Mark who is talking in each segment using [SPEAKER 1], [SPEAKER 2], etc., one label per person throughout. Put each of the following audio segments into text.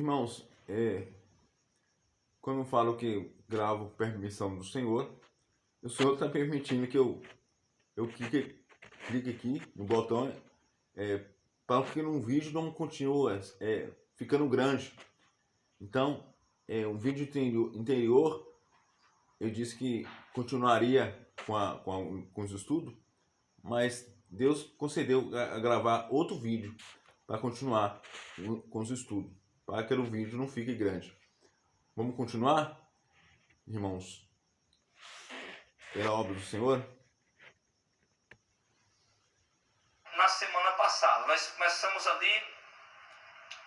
[SPEAKER 1] Irmãos, quando eu falo que gravo por permissão do Senhor, o Senhor está permitindo que eu clique aqui no botão para que um vídeo não continue ficando grande. Então, um vídeo interior, eu disse que continuaria com os estudos, mas Deus concedeu a gravar outro vídeo para continuar com os estudos, para que o vídeo não fique grande. Vamos continuar, irmãos? Pela obra do Senhor.
[SPEAKER 2] Na semana passada, nós começamos ali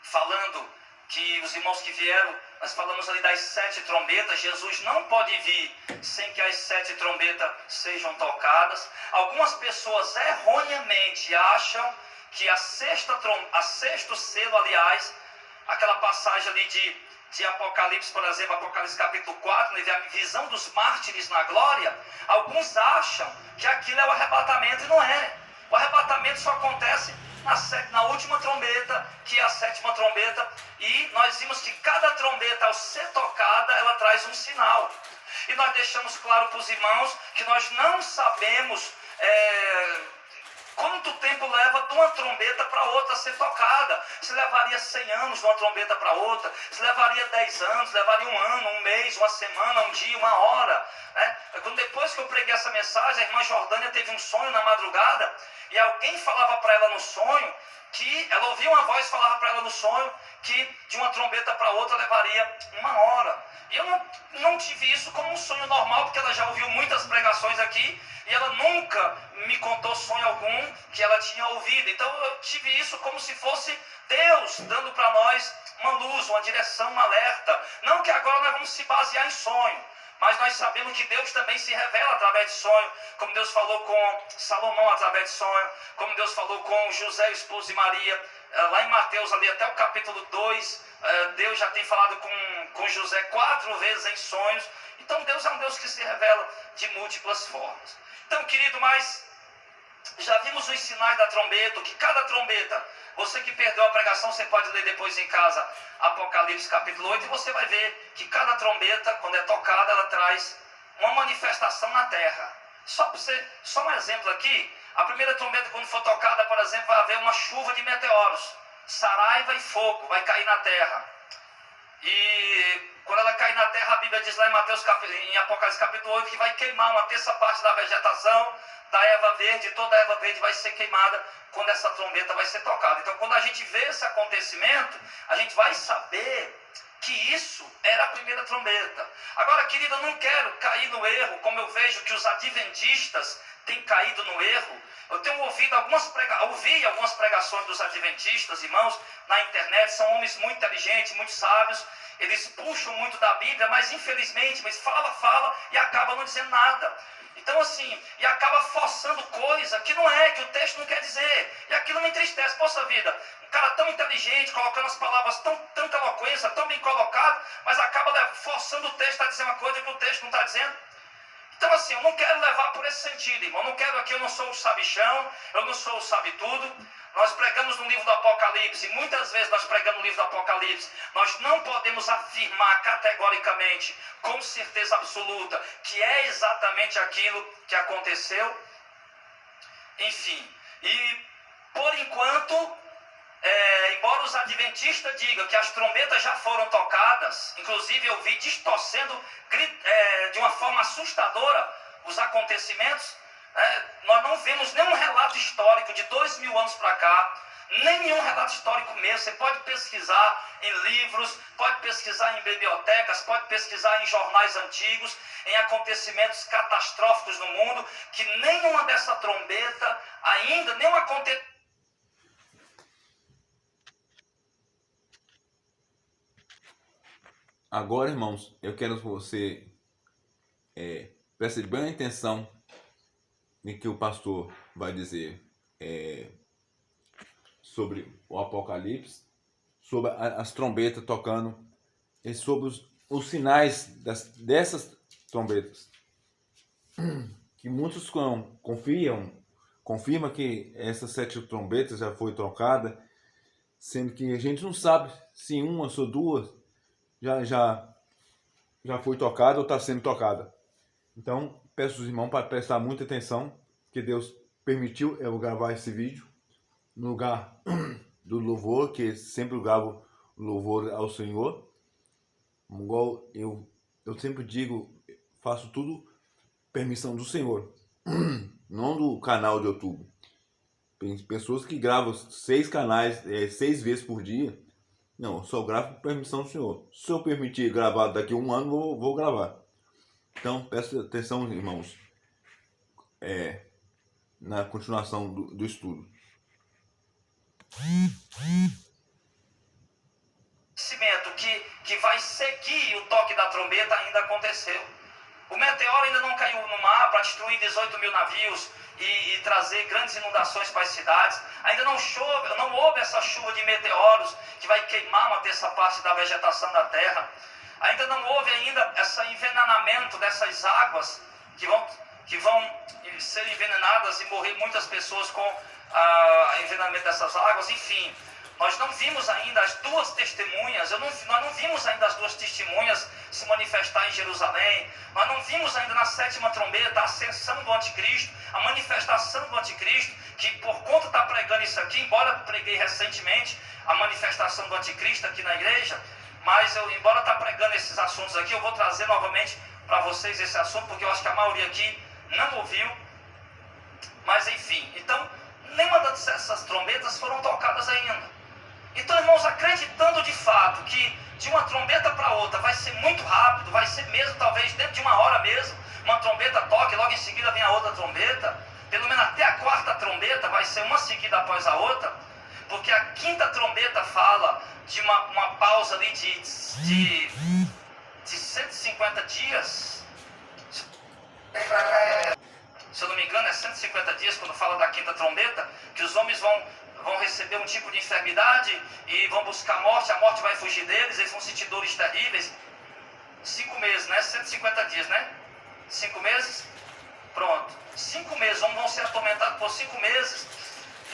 [SPEAKER 2] falando que os irmãos que vieram, nós falamos ali das 7 trombetas. Jesus não pode vir sem que as 7 trombetas sejam tocadas. Algumas pessoas erroneamente acham que a sexto selo, aliás, aquela passagem ali de Apocalipse, por exemplo, Apocalipse capítulo 4, né, a visão dos mártires na glória, alguns acham que aquilo é o arrebatamento, e não é. O arrebatamento só acontece na última trombeta, que é a 7ª trombeta, e nós vimos que cada trombeta, ao ser tocada, ela traz um sinal. E nós deixamos claro para os irmãos que nós não sabemos quanto tempo leva de uma trombeta para outra a ser tocada. Se levaria 100 anos de uma trombeta para outra, se levaria 10 anos, levaria um ano, um mês, uma semana, um dia, uma hora, né? Depois que eu preguei essa mensagem, a irmã Jordânia teve um sonho na madrugada, e alguém falava para ela no sonho, que ela ouvia uma voz, falava para ela no sonho, que de uma trombeta para outra levaria uma hora. E eu não tive isso como um sonho normal, porque ela já ouviu muitas pregações aqui, e ela nunca me contou sonho algum que ela tinha ouvido. Então eu tive isso como se fosse Deus dando para nós uma luz, uma direção, um alerta. Não que agora nós vamos se basear em sonho, mas nós sabemos que Deus também se revela através de sonho, como Deus falou com Salomão através de sonho, como Deus falou com José, esposo de Maria, lá em Mateus, ali até o capítulo 2, Deus já tem falado com José 4 vezes em sonhos. Então Deus é um Deus que se revela de múltiplas formas. Então, querido, mas já vimos os sinais da trombeta, que cada trombeta, você que perdeu a pregação, você pode ler depois em casa Apocalipse capítulo 8, e você vai ver que cada trombeta, quando é tocada, ela traz uma manifestação na terra. Só um exemplo aqui, a primeira trombeta, quando for tocada, por exemplo, vai haver uma chuva de meteoros, saraiva e fogo vai cair na terra. E quando ela cair na terra, a Bíblia diz lá em Apocalipse capítulo 8, que vai queimar uma terça parte da vegetação, da erva verde, toda a erva verde vai ser queimada quando essa trombeta vai ser tocada. Então, quando a gente vê esse acontecimento, a gente vai saber que isso era a primeira trombeta. Agora, querido, eu não quero cair no erro, como eu vejo que os adventistas têm caído no erro. Eu tenho ouvi algumas pregações dos adventistas, irmãos, na internet. São homens muito inteligentes, muito sábios. Eles puxam muito da Bíblia, mas infelizmente, fala e acaba não dizendo nada. Então assim, e acaba forçando coisa que não é, que o texto não quer dizer. E aquilo me entristece. Poxa vida, um cara tão inteligente, colocando as palavras tanta eloquência, tão bem colocado, mas acaba forçando o texto a dizer uma coisa que o texto não está dizendo. Então assim, eu não quero levar por esse sentido, irmão. Eu não sou o sabichão, eu não sou o sabe-tudo. Nós pregamos no livro do Apocalipse, e muitas vezes nós pregamos no livro do Apocalipse, nós não podemos afirmar categoricamente, com certeza absoluta, que é exatamente aquilo que aconteceu. Enfim, e por enquanto, embora os adventistas digam que as trombetas já foram tocadas, inclusive eu vi distorcendo de uma forma assustadora os acontecimentos, nós não vemos nenhum relato histórico de 2000 anos para cá, nenhum relato histórico mesmo. Você pode pesquisar em livros, pode pesquisar em bibliotecas, pode pesquisar em jornais antigos, em acontecimentos catastróficos no mundo, que nenhuma dessa trombeta ainda, nenhum acontecimento.
[SPEAKER 1] Agora, irmãos, eu quero que você preste bem atenção em que o pastor vai dizer sobre o Apocalipse, sobre as trombetas tocando e sobre os sinais dessas trombetas. Que muitos confirmam que essas 7 trombetas já foi trocada, sendo que a gente não sabe se uma ou duas já foi tocada ou está sendo tocada. Então, peço aos irmãos para prestar muita atenção, que Deus permitiu eu gravar esse vídeo no lugar do louvor, que sempre eu gravo louvor ao Senhor. Igual eu sempre digo, faço tudo permissão do Senhor, não do canal de YouTube. Tem pessoas que gravam 6 canais, 6 vezes por dia. Não, eu só gravo por permissão do Senhor. Se eu permitir gravar daqui a um ano, vou gravar. Então, peço atenção, irmãos, na continuação do estudo.
[SPEAKER 2] Que vai seguir o toque da trombeta ainda aconteceu. O meteoro ainda não caiu no mar para destruir 18 mil navios e trazer grandes inundações para as cidades. Ainda não houve essa chuva de meteoros que vai queimar uma terça parte da vegetação da terra. Ainda não houve ainda esse envenenamento dessas águas que vão ser envenenadas e morrer muitas pessoas com o envenenamento dessas águas. Enfim, nós não vimos ainda as duas testemunhas, nós não vimos ainda as duas testemunhas se manifestar em Jerusalém. Nós não vimos ainda na 7ª trombeta a ascensão do anticristo, a manifestação do anticristo, que por conta de estar pregando isso aqui, embora eu preguei recentemente a manifestação do anticristo aqui na igreja, mas embora eu estar pregando esses assuntos aqui, eu vou trazer novamente para vocês esse assunto, porque eu acho que a maioria aqui não ouviu. Mas enfim, então, nenhuma dessas trombetas foram tocadas ainda. Então, irmãos, acreditando de fato que de uma trombeta para outra vai ser muito rápido, vai ser mesmo, talvez dentro de uma hora mesmo, uma trombeta toque, logo em seguida vem a outra trombeta, pelo menos até a 4ª trombeta vai ser uma seguida após a outra, porque a 5ª trombeta fala de uma pausa ali de 150 dias. Se eu não me engano, é 150 dias quando fala da 5ª trombeta, que os homens vão receber um tipo de enfermidade e vão buscar a morte vai fugir deles, eles vão sentir dores terríveis. 5 meses, né? 150 dias, né? 5 meses? Pronto. 5 meses, vão ser atormentados por 5 meses.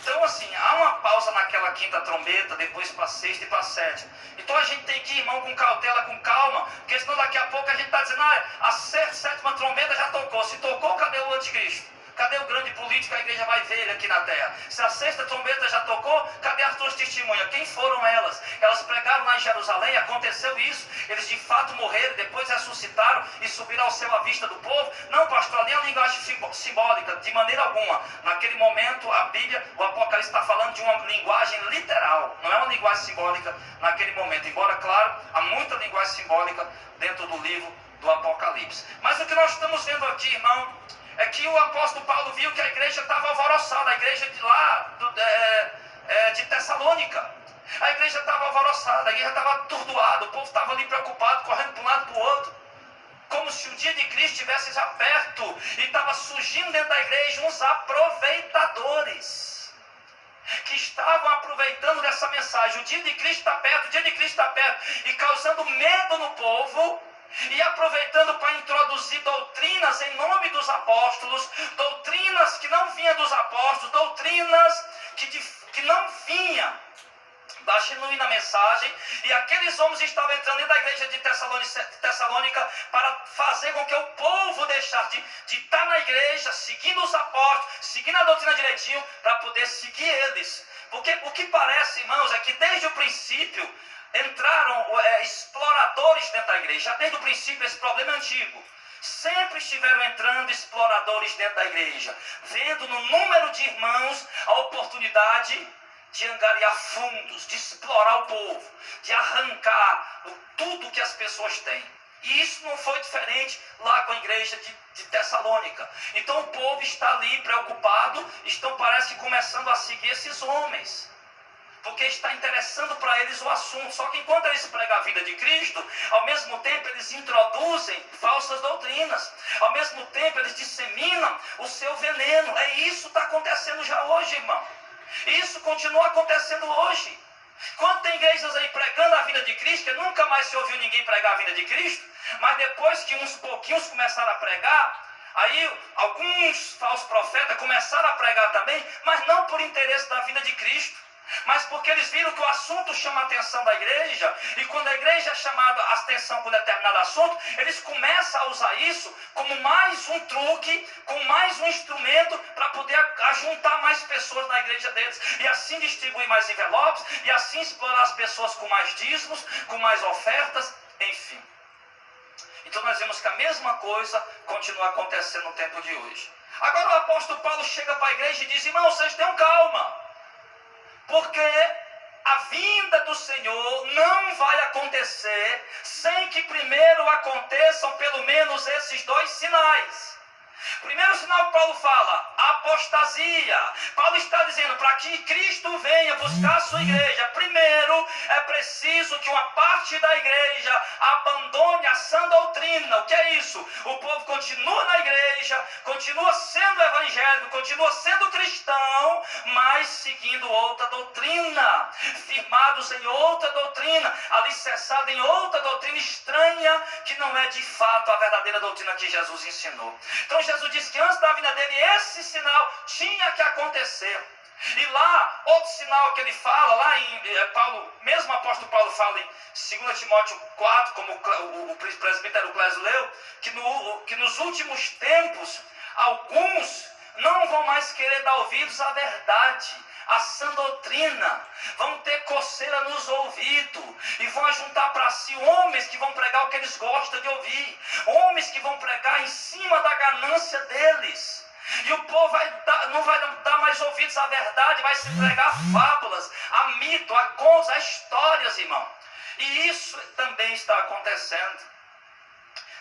[SPEAKER 2] Então, assim, há uma pausa naquela 5ª trombeta, depois para a 6ª e para a 7ª. Então a gente tem que ir, irmão, com cautela, com calma, porque senão daqui a pouco a gente está dizendo, a 7ª trombeta já tocou. Se tocou, cadê o anticristo? Cadê o grande político? A igreja vai ver ele aqui na terra. Se a 6ª trombeta já tocou, cadê as duas testemunhas? Quem foram elas? Elas pregaram lá em Jerusalém, aconteceu isso. Eles de fato morreram, depois ressuscitaram e subiram ao céu à vista do povo. Não, pastor, ali é uma linguagem simbólica, de maneira alguma. Naquele momento, a Bíblia, o Apocalipse está falando de uma linguagem literal. Não é uma linguagem simbólica naquele momento. Embora, claro, há muita linguagem simbólica dentro do livro do Apocalipse. Mas o que nós estamos vendo aqui, irmão, é que o apóstolo Paulo viu que a igreja estava alvoroçada, a igreja de lá, de Tessalônica. A igreja estava alvoroçada, a igreja estava atordoada, o povo estava ali preocupado, correndo para um lado para o outro. Como se o dia de Cristo estivesse já perto e estava surgindo dentro da igreja uns aproveitadores que estavam aproveitando dessa mensagem. O dia de Cristo está perto, o dia de Cristo está perto, e causando medo no povo, e aproveitando para introduzir doutrinas em nome dos apóstolos, doutrinas que não vinham dos apóstolos, doutrinas que não vinham da genuína mensagem, e aqueles homens estavam entrando dentro da igreja de Tessalônica para fazer com que o povo deixasse de estar na igreja, seguindo os apóstolos, seguindo a doutrina direitinho, para poder seguir eles. Porque o que parece, irmãos, é que desde o princípio entraram exploradores dentro da igreja. Já desde o princípio, esse problema é antigo. Sempre estiveram entrando exploradores dentro da igreja, vendo no número de irmãos a oportunidade de angariar fundos, de explorar o povo, de arrancar tudo que as pessoas têm. E isso não foi diferente lá com a igreja de Tessalônica. Então o povo está ali preocupado, parece começando a seguir esses homens, porque está interessando para eles o assunto. Só que enquanto eles pregam a vida de Cristo, ao mesmo tempo eles introduzem falsas doutrinas, ao mesmo tempo eles disseminam o seu veneno. Isso que está acontecendo já hoje, irmão. Isso continua acontecendo hoje. Quando tem igrejas aí pregando a vida de Cristo, que nunca mais se ouviu ninguém pregar a vida de Cristo, mas depois que uns pouquinhos começaram a pregar, aí alguns falsos profetas começaram a pregar também, mas não por interesse da vida de Cristo. mas porque eles viram que o assunto chama a atenção da igreja, e quando a igreja é chamada a atenção por determinado assunto, eles começam a usar isso como mais um truque, como mais um instrumento para poder ajuntar mais pessoas na igreja deles, e assim distribuir mais envelopes, e assim explorar as pessoas com mais dízimos, com mais ofertas, enfim. Então nós vemos que a mesma coisa continua acontecendo no tempo de hoje. Agora o apóstolo Paulo chega para a igreja e diz: irmãos, vocês tenham calma, porque a vinda do Senhor não vai acontecer sem que primeiro aconteçam pelo menos esses dois sinais. Primeiro sinal que Paulo fala, apostasia. Paulo está dizendo, para que Cristo venha buscar a sua igreja, primeiro é preciso que uma parte da igreja abandone a sã doutrina. O que é isso? O povo continua na igreja, continua sendo evangélico, continua sendo cristão, mas seguindo outra doutrina, firmados em outra doutrina, alicerçado em outra doutrina estranha, que não é de fato a verdadeira doutrina que Jesus ensinou. Então Jesus disse que antes da vinda dele, esse sinal tinha que acontecer. E lá, outro sinal que ele fala, lá em Paulo, mesmo o apóstolo Paulo fala em 2 Timóteo 4, como o presbítero Clésio leu, que nos últimos tempos, alguns não vão mais querer dar ouvidos à verdade, à sã doutrina, vão ter coceira nos ouvidos, e vão juntar para si homens que vão pregar o que eles gostam de ouvir, homens que vão pregar em cima da ganância deles. E o povo não vai dar mais ouvidos à verdade, vai se pregar a fábulas, a mito, a contos, a histórias, irmão. E isso também está acontecendo.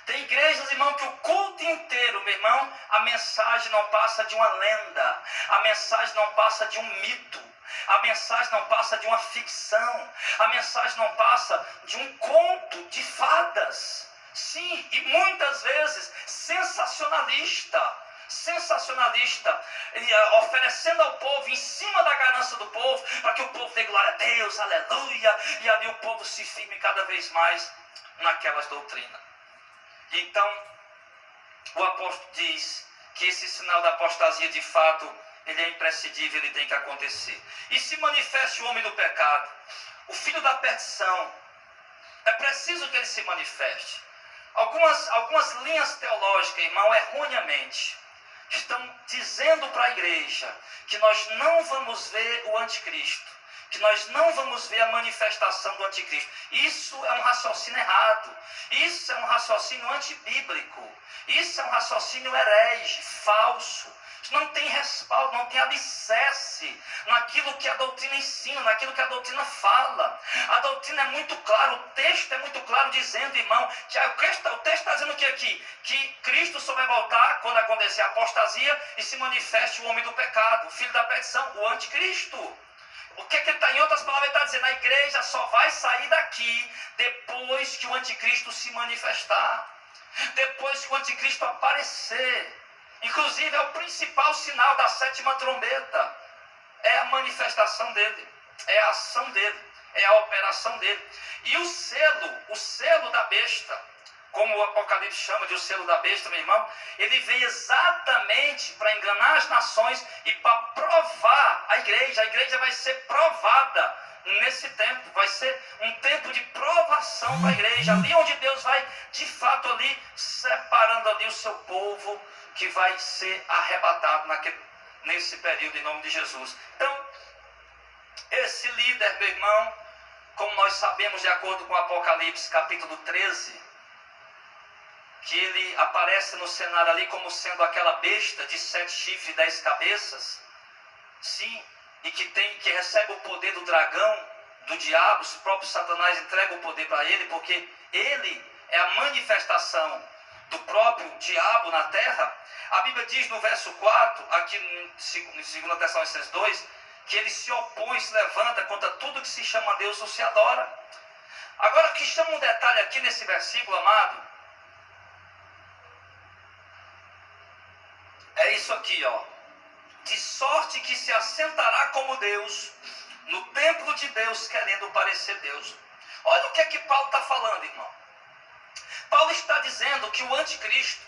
[SPEAKER 2] Tem igrejas, irmão, que o culto inteiro, meu irmão, a mensagem não passa de uma lenda, a mensagem não passa de um mito, a mensagem não passa de uma ficção, a mensagem não passa de um conto de fadas. Sim, e muitas vezes sensacionalista, oferecendo ao povo em cima da ganância do povo, para que o povo dê glória a Deus, aleluia, e ali o povo se firme cada vez mais naquelas doutrinas. Então, o apóstolo diz que esse sinal da apostasia, de fato, ele é imprescindível, ele tem que acontecer. E se manifeste o homem do pecado, o filho da perdição, é preciso que ele se manifeste. Algumas linhas teológicas, irmão, erroneamente, estão dizendo para a igreja que nós não vamos ver o anticristo, que nós não vamos ver a manifestação do anticristo. Isso é um raciocínio errado, isso é um raciocínio antibíblico, isso é um raciocínio herege, falso. Não tem respaldo, não tem alicerce naquilo que a doutrina ensina, naquilo que a doutrina fala. A doutrina é muito clara, o texto é muito claro dizendo, irmão, que o texto está dizendo o que aqui? Que Cristo só vai voltar quando acontecer a apostasia e se manifeste o homem do pecado, o filho da perdição, o anticristo. O que ele está, em outras palavras, ele está dizendo, a igreja só vai sair daqui depois que o anticristo se manifestar, depois que o anticristo aparecer. Inclusive é o principal sinal da sétima trombeta, é a manifestação dele, é a ação dele, é a operação dele. E o selo da besta, como o Apocalipse chama de o selo da besta, meu irmão, ele veio exatamente para enganar as nações e para provar a igreja vai ser provada nesse tempo, vai ser um tempo de provação para a igreja, ali onde Deus vai, de fato, ali, separando ali o seu povo, que vai ser arrebatado nesse período, em nome de Jesus. Então, esse líder, meu irmão, como nós sabemos, de acordo com o Apocalipse, capítulo 13, que ele aparece no cenário ali como sendo aquela besta de 7 chifres e 10 cabeças, sim, e que recebe o poder do dragão, do diabo. O próprio Satanás entrega o poder para ele, porque ele é a manifestação do próprio diabo na terra. A Bíblia diz no verso 4, aqui em 2 Tessalonicenses 2, que ele se opõe, se levanta contra tudo que se chama Deus ou se adora. Agora, o que chama um detalhe aqui nesse versículo, amado, é isso aqui, ó. De sorte que se assentará como Deus no templo de Deus, querendo parecer Deus. Olha o que é que Paulo está falando, irmão. Paulo está dizendo que o anticristo,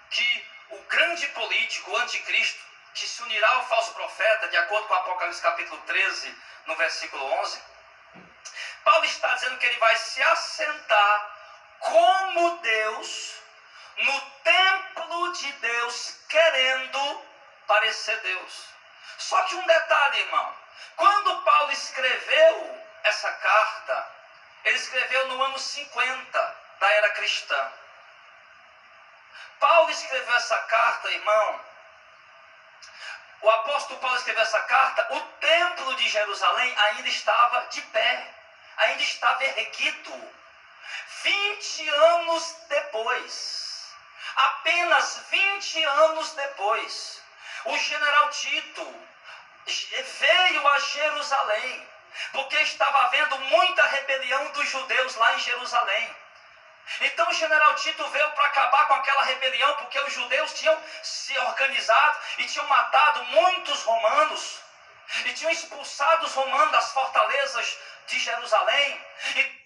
[SPEAKER 2] que o grande político, o anticristo, que se unirá ao falso profeta, de acordo com Apocalipse capítulo 13, no versículo 11, Paulo está dizendo que ele vai se assentar como Deus no templo de Deus, querendo parecer Deus. Só que um detalhe, irmão, quando Paulo escreveu essa carta, ele escreveu no ano 50 da era cristã. Paulo escreveu essa carta, irmão, o apóstolo Paulo escreveu essa carta, o templo de Jerusalém ainda estava de pé, ainda estava erguido. 20 anos depois, apenas 20 anos depois, o general Tito veio a Jerusalém, porque estava havendo muita rebelião dos judeus lá em Jerusalém. Então o general Tito veio para acabar com aquela rebelião, porque os judeus tinham se organizado e tinham matado muitos romanos, e tinham expulsado os romanos das fortalezas de Jerusalém. E